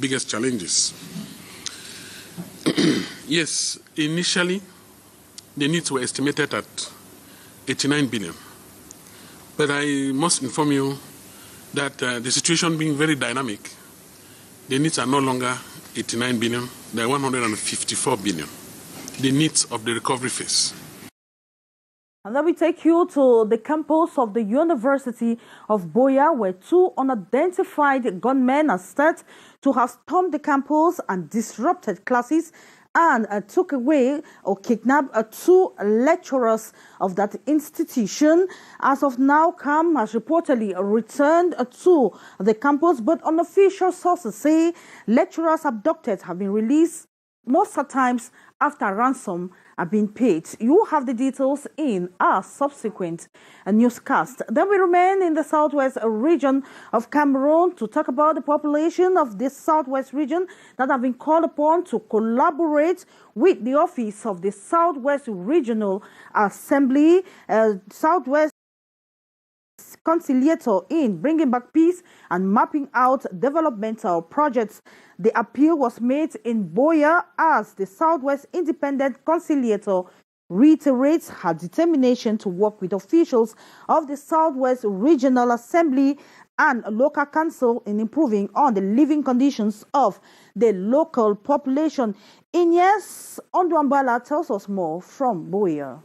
biggest challenges. Yes, initially, the needs were estimated at 89 billion. But I must inform you that the situation being very dynamic, the needs are no longer 89 billion, they are 154 billion, the needs of the recovery phase. And then we take you to the campus of the University of Boya, where two unidentified gunmen are said to have stormed the campus and disrupted classes and took away or kidnapped two lecturers of that institution. As of now, CAM has reportedly returned to the campus, but unofficial sources say lecturers abducted have been released most of the times after ransom are being paid. You have the details in our subsequent newscast. Then we remain in the southwest region of Cameroon to talk about the population of this southwest region that have been called upon to collaborate with the office of the Southwest Regional Assembly, Southwest conciliator in bringing back peace and mapping out developmental projects. The appeal was made in Boya as the Southwest Independent Conciliator reiterates her determination to work with officials of the Southwest Regional Assembly and local council in improving on the living conditions of the local population. Ines Ondwambala tells us more from Boya.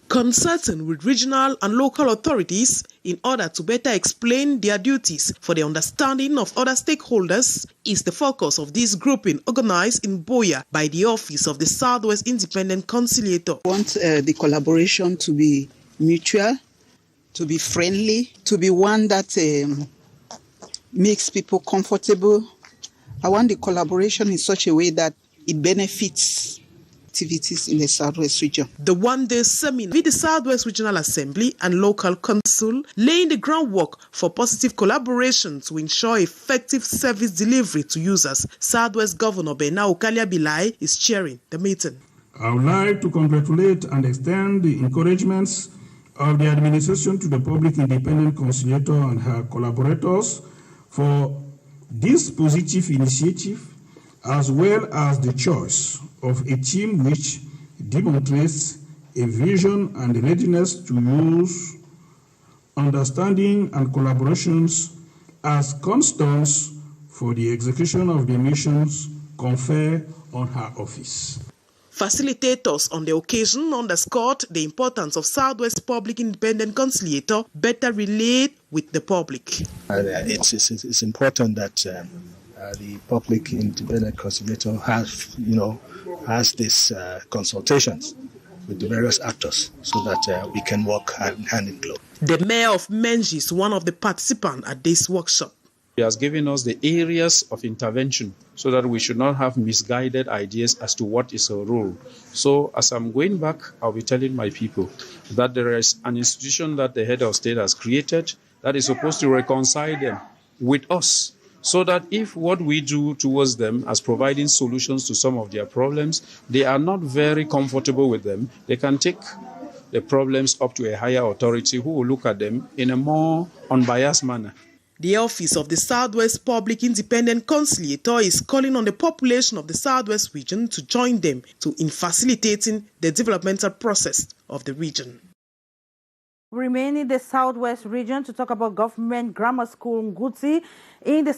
Consulting with regional and local authorities in order to better explain their duties for the understanding of other stakeholders is the focus of this grouping organized in Boya by the Office of the Southwest Independent Conciliator. I want the collaboration to be mutual, to be friendly, to be one that makes people comfortable. I want the collaboration in such a way that it benefits activities in the Southwest region. The one-day seminar with the Southwest Regional Assembly and local council laying the groundwork for positive collaboration to ensure effective service delivery to users. Southwest Governor Bena Okalia Bilai is chairing the meeting. I would like to congratulate and extend the encouragements of the administration to the Public Independent Conciliator and her collaborators for this positive initiative, as well as the choice of a team which demonstrates a vision and readiness to use understanding and collaborations as constants for the execution of the missions conferred on her office. Facilitators on the occasion underscored the importance of Southwest Public Independent Conciliator better relate with the public. It's important that the Public Independent Conciliator has these consultations with the various actors so that we can work hand in glove. The mayor of Menji is one of the participants at this workshop. He has given us the areas of intervention so that we should not have misguided ideas as to what is a role. So as I'm going back, I'll be telling my people that there is an institution that the head of state has created that is supposed to reconcile them with us, so that if what we do towards them as providing solutions to some of their problems, they are not very comfortable with them, they can take the problems up to a higher authority who will look at them in a more unbiased manner. The Office of the Southwest Public Independent Conciliator is calling on the population of the Southwest region to join them in facilitating the developmental process of the region. Remain in the Southwest region to talk about Government Grammar School Nguti in the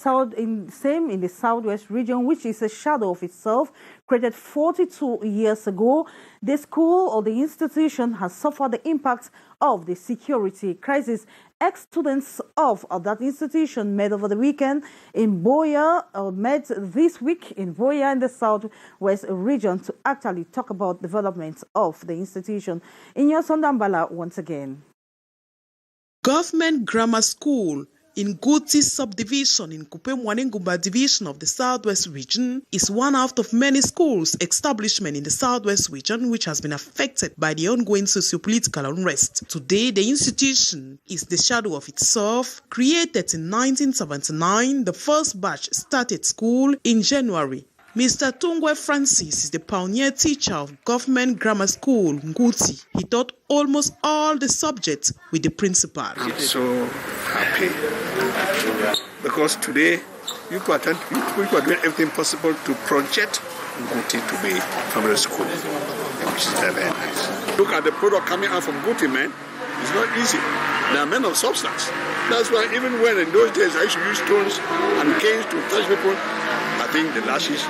Southwest region, which is a shadow of itself, created 42 years ago. The school or the institution has suffered the impact of the security crisis. Ex-students of that institution met over the weekend in Boya, met this week in Boya in the Southwest region to actually talk about development of the institution. Inya Sondambala once again. Government Grammar School in Nguti subdivision in Kupemwanengumba division of the Southwest region is one out of many schools establishment in the Southwest region which has been affected by the ongoing socio-political unrest. Today, the institution is the shadow of itself. Created in 1979, the first batch started school in January. Mr. Tungwe Francis is the pioneer teacher of Government Grammar School, Nguti. He taught almost all the subjects with the principal. I'm so happy because today you are doing everything possible to project Guti to be family school, which is very, very nice. Look at the product coming out from Guti, man. It's not easy. They are men of substance. That's why even when in those days I used to use stones and canes to touch people, I think the lashes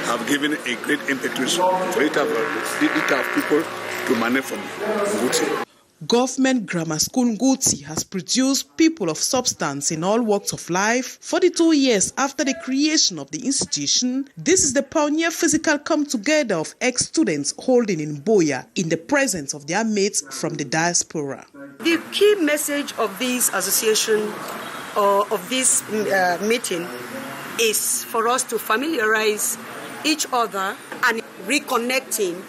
have given a great impetus for it to have people to manage from Guti. Government Grammar School Nguti has produced people of substance in all walks of life. 42 years after the creation of the institution, this is the pioneer physical come-together of ex-students holding in Boya in the presence of their mates from the diaspora. The key message of this association or of this meeting is for us to familiarize each other and reconnecting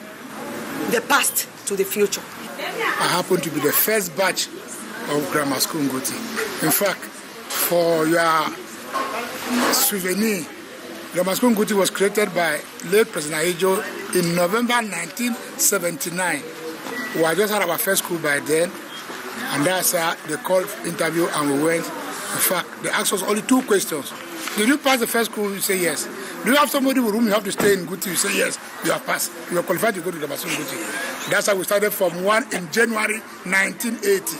the past to the future. I happen to be the first batch of Grammar School Nguti. In fact, for your souvenir, Grammar School Nguti was created by late President Ajo in November 1979. We had just had our first school by then, and that's the call interview, and we went. In fact, they asked us only 2 questions. Did you pass the first school? You say yes. Do you have somebody with whom you have to stay in Nguti? You say yes. You have passed. You are qualified to go to Grammar School Nguti. That's how we started from 1 in January 1980.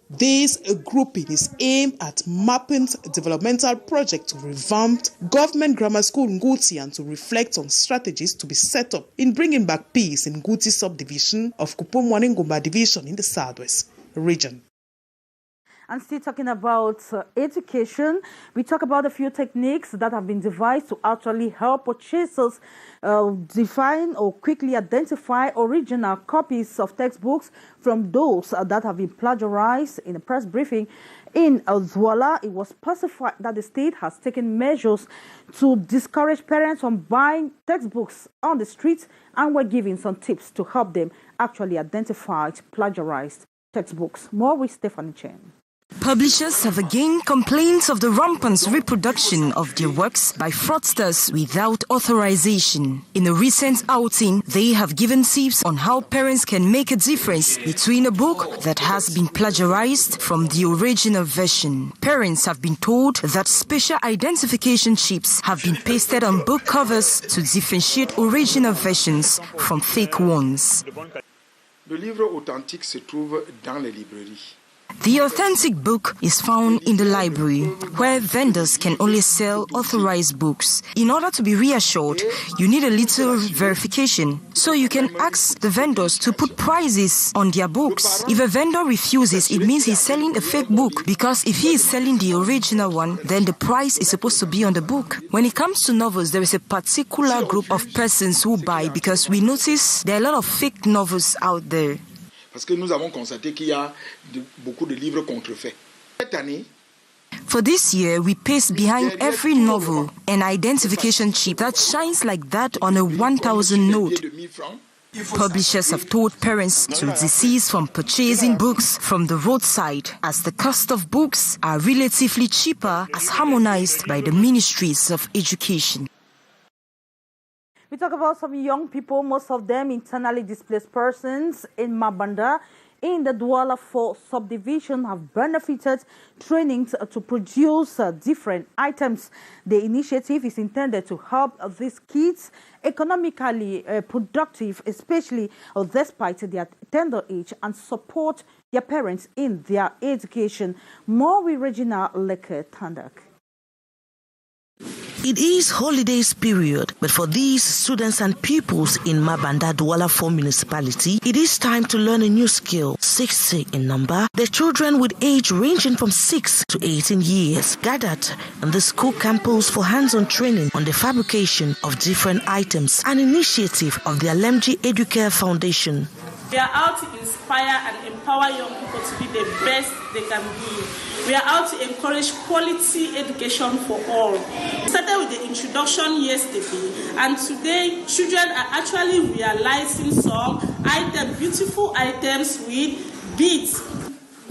This grouping is aimed at mapping developmental projects to revamp government grammar school Nguti and to reflect on strategies to be set up in bringing back peace in Nguti subdivision of Kupumwanengumba division in the Southwest region. And still talking about education, we talk about a few techniques that have been devised to actually help purchasers define or quickly identify original copies of textbooks from those that have been plagiarized. In a press briefing in Zwala, it was specified that the state has taken measures to discourage parents from buying textbooks on the streets, and we're giving some tips to help them actually identify plagiarized textbooks. More with Stephanie Chen. Publishers have again complaints of the rampant reproduction of their works by fraudsters without authorization. In a recent outing, they have given tips on how parents can make a difference between a book that has been plagiarized from the original version. Parents have been told that special identification chips have been pasted on book covers to differentiate original versions from fake ones. Le livre authentique se trouve dans les librairies. The authentic book is found in the library, where vendors can only sell authorized books. In order to be reassured, you need a little verification. So you can ask the vendors to put prices on their books. If a vendor refuses, it means he's selling a fake book, because if he is selling the original one, then the price is supposed to be on the book. When it comes to novels, there is a particular group of persons who buy, because we notice there are a lot of fake novels out there. Parce que nous avons constaté qu'il y a beaucoup de livres contrefaits. Cette année, for this year, we paste behind every novel an identification chip that shines like that on a 1,000 note. Publishers have told parents to desist from purchasing books from the roadside, as the cost of books are relatively cheaper as harmonized by the ministries of education. We talk about some young people, most of them internally displaced persons in Mabanda in the Douala 4 subdivision have benefited trainings to produce different items. The initiative is intended to help these kids economically productive, especially despite their tender age, and support their parents in their education. More with Regina Leke Tandak. It is holidays period, but for these students and pupils in Mabanda Douala 4 municipality, it is time to learn a new skill, 60 in number. The children with age ranging from 6 to 18 years gathered on the school campus for hands-on training on the fabrication of different items, an initiative of the Alemji Educare Foundation. We are out to inspire and empower young people to be the best they can be. We are out to encourage quality education for all. We started with the introduction yesterday, and today children are actually realizing some items, beautiful items with beads.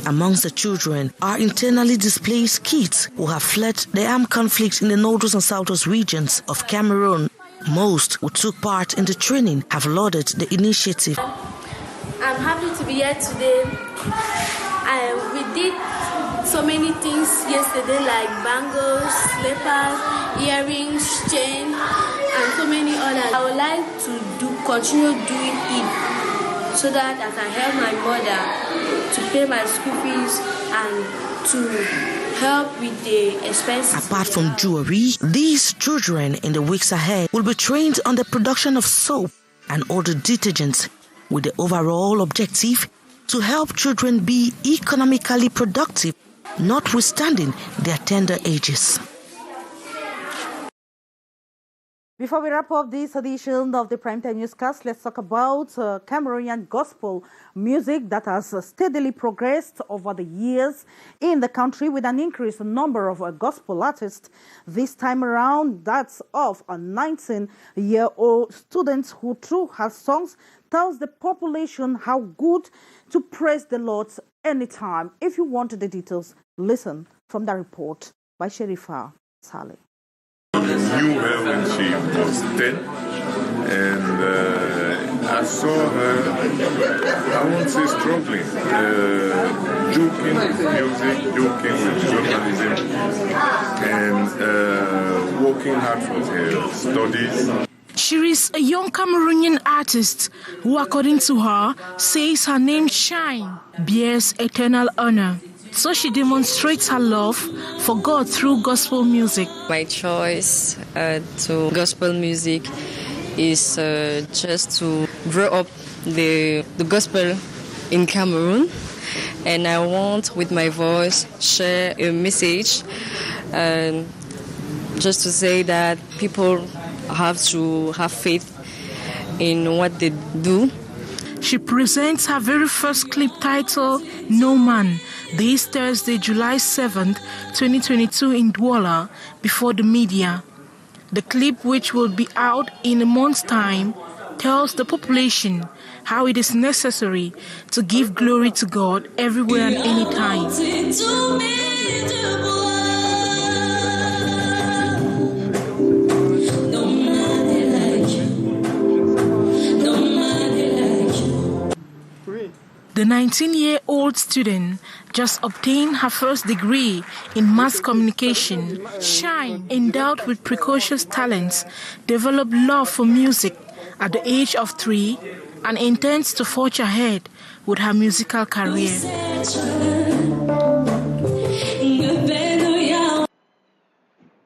Amongst the children are internally displaced kids who have fled the armed conflict in the northern and southwest regions of Cameroon. Most who took part in the training have lauded the initiative. I'm happy to be here today. We did so many things yesterday, like bangles, slippers, earrings, chain, and so many others. I would like to continue doing it so that I can help my mother to pay my school fees and to help with the expenses. Apart from jewelry, these children in the weeks ahead will be trained on the production of soap and other detergents with the overall objective to help children be economically productive, notwithstanding their tender ages. Before we wrap up this edition of the Primetime Newscast, let's talk about Cameroonian gospel music that has steadily progressed over the years in the country with an increased number of gospel artists. This time around, that's of a 19-year-old student who, through her songs, tells the population how good to praise the Lord anytime. If you want the details, listen from the report by Sherifa Saleh. I knew her when she was 10, and I saw her, I won't say struggling, joking with music, joking with journalism, and working hard for her studies. She is a young Cameroonian artist who, according to her, says her name Shine bears eternal honor. So she demonstrates her love for God through gospel music. My choice to gospel music is just to grow up the gospel in Cameroon. And I want, with my voice, share a message just to say that people have to have faith in what they do. She presents her very first clip titled No Man this Thursday, July 7th, 2022 in Douala before the media. The clip, which will be out in a month's time, tells the population how it is necessary to give glory to God everywhere and anytime. The 19-year-old student just obtained her first degree in mass communication. Shine, endowed with precocious talents, developed love for music at the age of 3 and intends to forge ahead with her musical career.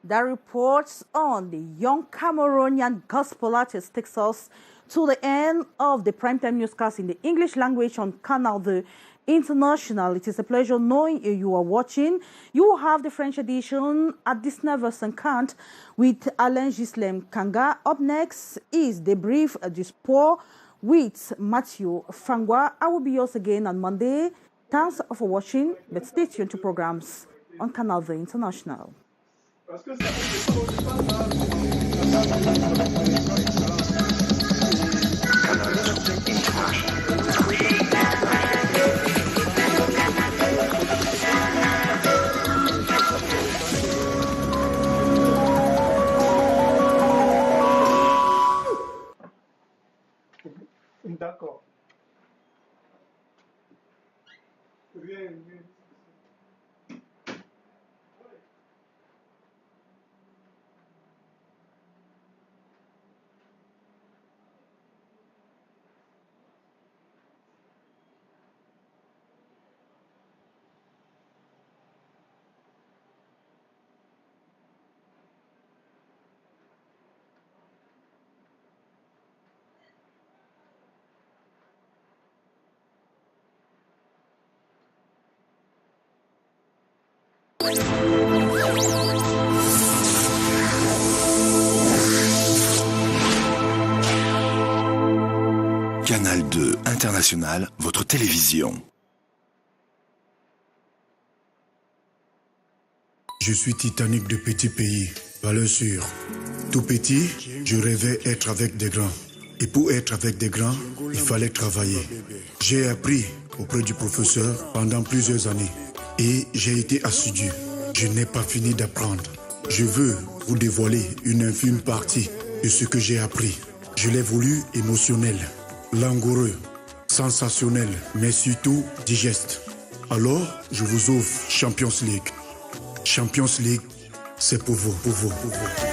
The reports on the young Cameroonian gospel artist takes us to the end of the Primetime Newscast in the English language on Canal, the International. It is a pleasure knowing you are watching. You will have the French edition at 19h50 with Alain Gislem Kanga. Up next is the Brief du Sport with Mathieu Fangwa. I will be yours again on Monday. Thanks for watching, but stay tuned to programs on Canal, the International. D'accord. Bien. Canal 2 International, votre télévision. Je suis Titanic de petit pays, valeur sûre. Tout petit, je rêvais être avec des grands. Et pour être avec des grands, il fallait travailler. J'ai appris auprès du professeur pendant plusieurs années. Et j'ai été assidu. Je n'ai pas fini d'apprendre. Je veux vous dévoiler une infime partie de ce que j'ai appris. Je l'ai voulu émotionnel, langoureux, sensationnel, mais surtout digeste. Alors, je vous offre Champions League. Champions League, c'est pour vous, pour vous, pour vous.